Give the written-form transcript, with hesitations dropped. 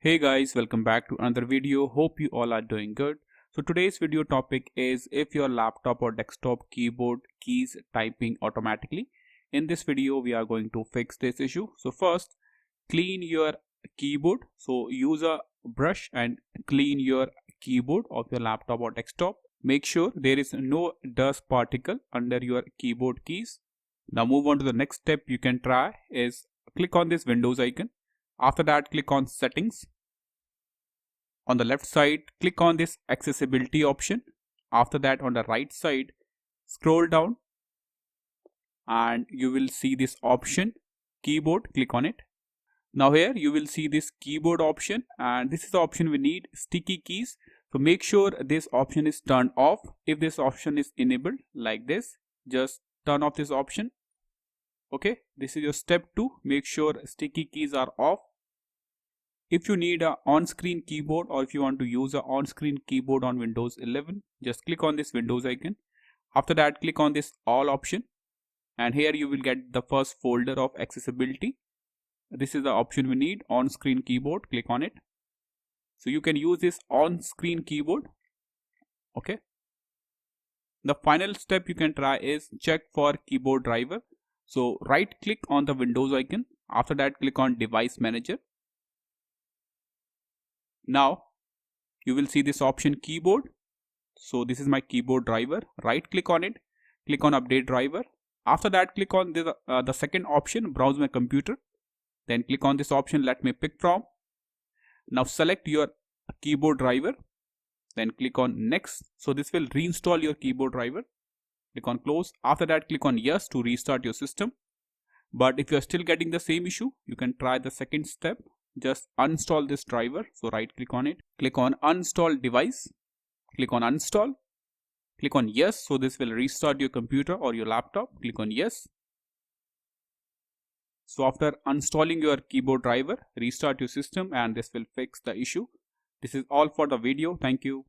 Hey guys, welcome back to another video. Hope you all are doing good. So today's video topic is if your laptop or desktop keyboard keys typing automatically. In this video we are going to fix this issue. So first, clean your keyboard. So use a brush and clean your keyboard of your laptop or desktop. Make sure there is no dust particle under your keyboard keys. Now move on to the next step you can try is click on this Windows icon. After that, click on settings. On the left side, click on this accessibility option. After that, on the right side, scroll down and you will see this option keyboard. Click on it. Now here you will see this keyboard option, and this is the option we need, sticky keys. So make sure this option is turned off. If this option is enabled like this, just turn off this option. Okay, this is your step 2. Make sure sticky keys are off. If you need a on-screen keyboard or if you want to use a on-screen keyboard on Windows 11, just click on this Windows icon. After that, click on this all option, and here you will get the first folder of accessibility. This is the option we need, on-screen keyboard. Click on it. So you can use this on-screen keyboard. Okay. The final step you can try is check for keyboard driver. So right click on the Windows icon. After that, click on device manager. Now you will see this option keyboard. So this is my keyboard driver. Right click on it, click on update driver. After that, click on the second option, browse my computer. Then click on this option, let me pick from. Now select your keyboard driver, then click on next. So this will reinstall your keyboard driver. Click on close. After that, click on yes to restart your system. But if you are still getting the same issue, you can try the second step. Just uninstall this driver. So right click on it, click on uninstall device, click on uninstall, click on yes. So this will restart your computer or your laptop. Click on yes. So after uninstalling your keyboard driver, restart your system and this will fix the issue. This is all for the video. Thank you.